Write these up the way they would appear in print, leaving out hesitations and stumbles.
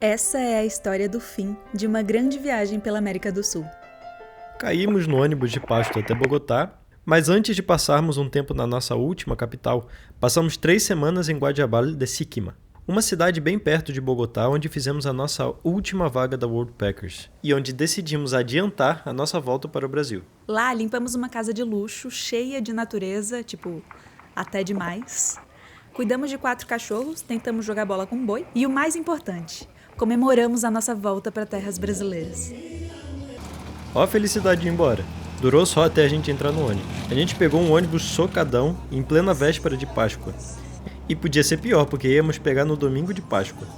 Essa é a história do fim de uma grande viagem pela América do Sul. Caímos no ônibus de Pasto até Bogotá, mas antes de passarmos um tempo na nossa última capital, passamos 3 semanas em Guayabal de Siquima, uma cidade bem perto de Bogotá, onde fizemos a nossa última vaga da World Packers e onde decidimos adiantar a nossa volta para o Brasil. Lá limpamos uma casa de luxo, cheia de natureza, até demais. Cuidamos de 4 cachorros, tentamos jogar bola com boi e o mais importante, comemoramos a nossa volta para terras brasileiras. Ó a felicidade de ir embora. Durou só até a gente entrar no ônibus. A gente pegou um ônibus socadão em plena véspera de Páscoa. E podia ser pior, porque íamos pegar no domingo de Páscoa.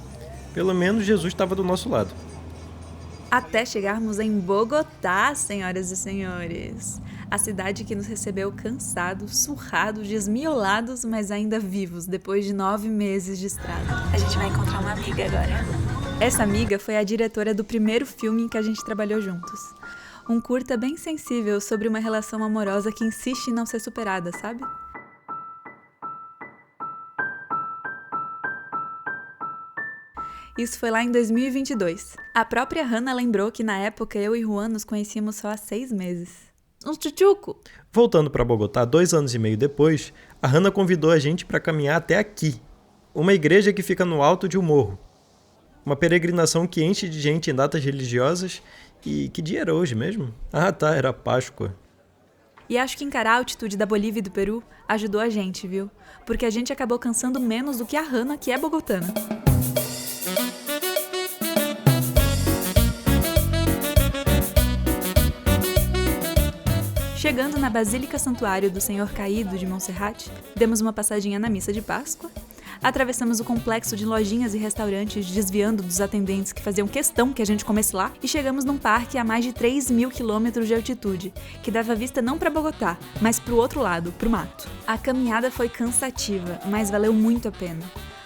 Pelo menos Jesus estava do nosso lado. Até chegarmos em Bogotá, senhoras e senhores. A cidade que nos recebeu cansados, surrados, desmiolados, mas ainda vivos, depois de 9 meses de estrada. A gente vai encontrar uma amiga agora. Essa amiga foi a diretora do primeiro filme em que a gente trabalhou juntos. Um curta bem sensível sobre uma relação amorosa que insiste em não ser superada, sabe? Isso foi lá em 2022. A própria Hannah lembrou que na época eu e Juan nos conhecíamos só há 6 meses. Uns tchutchuco! Voltando para Bogotá 2 anos e meio depois, a Hannah convidou a gente para caminhar até aqui, uma igreja que fica no alto de um morro. Uma peregrinação que enche de gente em datas religiosas. E que dia era hoje mesmo? Ah tá, era Páscoa. E acho que encarar a altitude da Bolívia e do Peru ajudou a gente, viu? Porque a gente acabou cansando menos do que a Hannah, que é bogotana. Chegando na Basílica Santuário do Senhor Caído de Monserrate, demos uma passadinha na missa de Páscoa, atravessamos o complexo de lojinhas e restaurantes desviando dos atendentes que faziam questão que a gente comesse lá e chegamos num parque a mais de 3.000 quilômetros de altitude, que dava vista não para Bogotá, mas para o outro lado, para o mato. A caminhada foi cansativa, mas valeu muito a pena.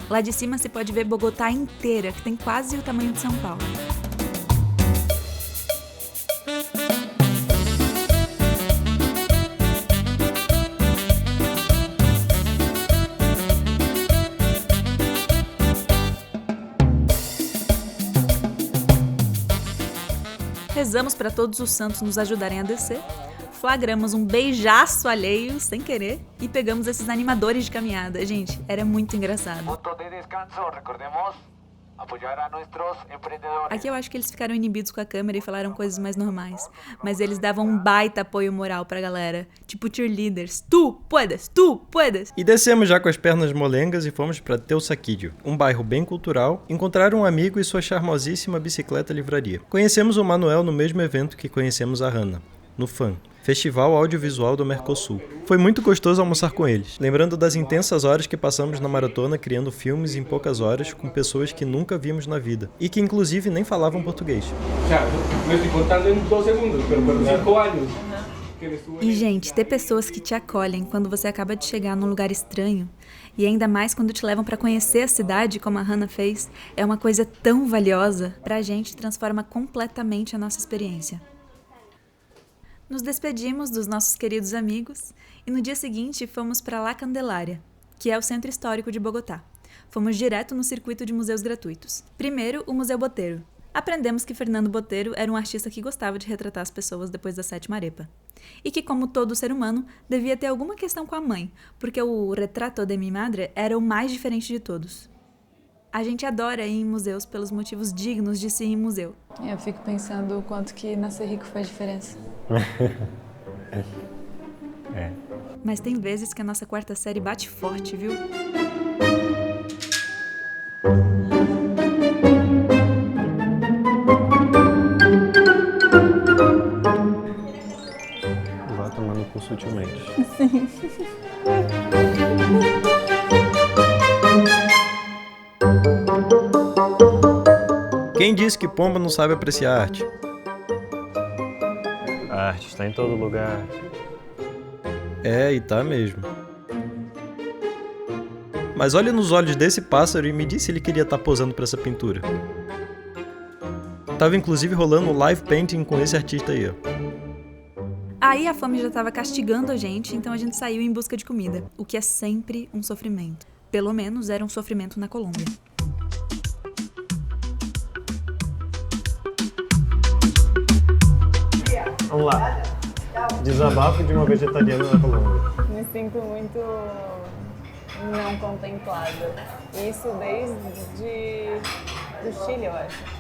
Lá de cima se pode ver Bogotá inteira, que tem quase o tamanho de São Paulo. Rezamos para todos os santos nos ajudarem a descer, flagramos um beijaço alheio, sem querer, e pegamos esses animadores de caminhada. Gente, era muito engraçado. Aqui eu acho que eles ficaram inibidos com a câmera e falaram coisas mais normais, mas eles davam um baita apoio moral pra galera, tipo cheerleaders. Tu puedes, tu puedes! E descemos já com as pernas molengas e fomos para Teusaquillo, um bairro bem cultural, encontrar um amigo e sua charmosíssima bicicleta livraria. Conhecemos o Manuel no mesmo evento que conhecemos a Hannah, no FAM, Festival Audiovisual do Mercosul. Foi muito gostoso almoçar com eles, lembrando das intensas horas que passamos na maratona criando filmes em poucas horas com pessoas que nunca vimos na vida e que inclusive nem falavam português. E gente, ter pessoas que te acolhem quando você acaba de chegar num lugar estranho e ainda mais quando te levam para conhecer a cidade como a Hannah fez, é uma coisa tão valiosa. Pra gente transforma completamente a nossa experiência. Nos despedimos dos nossos queridos amigos e no dia seguinte fomos para La Candelaria, que é o centro histórico de Bogotá. Fomos direto no circuito de museus gratuitos. Primeiro, o Museu Botero. Aprendemos que Fernando Botero era um artista que gostava de retratar as pessoas depois da 7ª arepa. E que, como todo ser humano, devia ter alguma questão com a mãe, porque o Retrato de mi madre era o mais diferente de todos. A gente adora ir em museus pelos motivos dignos de se ir em museu. Eu fico pensando o quanto que nascer rico faz diferença. Mas tem vezes que a nossa 4ª série bate forte, viu? Vá tomando com sutilmente. Sim. Quem disse que pomba não sabe apreciar arte? A arte está em todo lugar. É, e tá mesmo. Mas olhe nos olhos desse pássaro e me diz se ele queria estar posando para essa pintura. Tava inclusive rolando um live painting com esse artista aí, ó. Aí a fome já estava castigando a gente, então a gente saiu em busca de comida, o que é sempre um sofrimento. Pelo menos era um sofrimento na Colômbia. lá. Desabafo de uma vegetariana na Colômbia. Me sinto muito não contemplada. Isso desde o Chile, eu acho.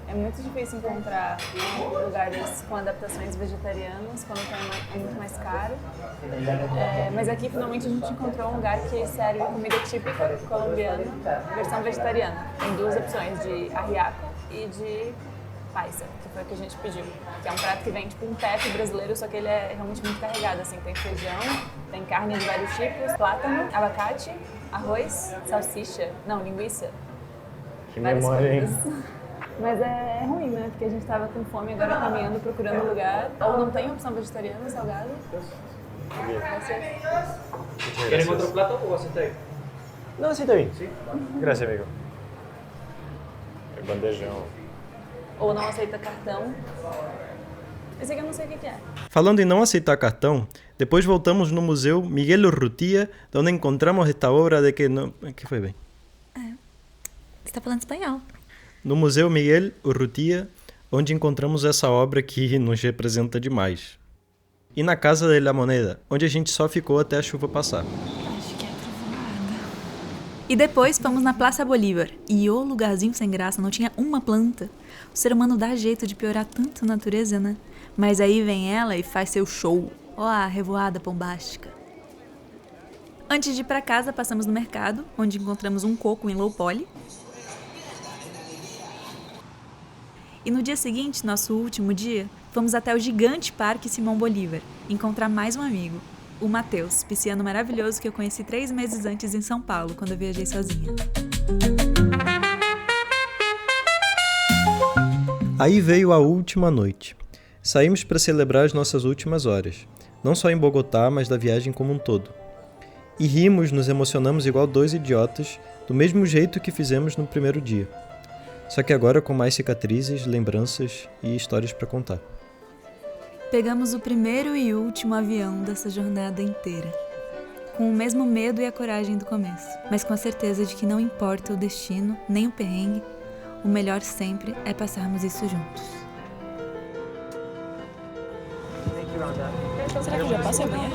É muito difícil encontrar lugares com adaptações vegetarianas quando é muito mais caro. Mas aqui finalmente a gente encontrou um lugar que serve comida típica colombiana, versão vegetariana. Tem 2 opções, de ajiaco e de paisa, que foi o que a gente pediu. Que é um prato que vem tipo um pepe brasileiro, só que ele é realmente muito carregado. Assim, tem feijão, tem carne de vários tipos, plátano, abacate, arroz, salsicha, não, linguiça. Que memória, hein? Mas é ruim, né? Porque a gente tava com fome agora caminhando, procurando lugar. Ou não tem opção vegetariana, salgado. ¿Quieren otro plato o aceita ahí? Não, aceita aí. Graças, amigo. É bandejão. Ou não aceita cartão. Esse aqui eu não sei o que é. Falando em não aceitar cartão, depois voltamos no Museu Miguel Urrutia, onde encontramos esta obra de que não... que foi bem? Você tá falando espanhol. No Museu Miguel Urrutia, onde encontramos essa obra que nos representa demais. E na Casa de la Moneda, onde a gente só ficou até a chuva passar. Acho que é trovoada. E depois fomos na Praça Bolívar. E o lugarzinho sem graça, não tinha uma planta. O ser humano dá jeito de piorar tanto a natureza, né? Mas aí vem ela e faz seu show. Ó a revoada bombástica. Antes de ir pra casa, passamos no mercado, onde encontramos um coco em low poly. E no dia seguinte, nosso último dia, fomos até o gigante Parque Simão Bolívar, encontrar mais um amigo, o Matheus, pisciano maravilhoso que eu conheci 3 meses antes em São Paulo, quando eu viajei sozinha. Aí veio a última noite. Saímos para celebrar as nossas últimas horas, não só em Bogotá, mas da viagem como um todo. E rimos, nos emocionamos igual 2 idiotas, do mesmo jeito que fizemos no primeiro dia. Só que agora com mais cicatrizes, lembranças e histórias para contar. Pegamos o primeiro e último avião dessa jornada inteira. Com o mesmo medo e a coragem do começo, mas com a certeza de que não importa o destino, nem o perrengue, o melhor sempre é passarmos isso juntos. Será que eu já passei a banheira?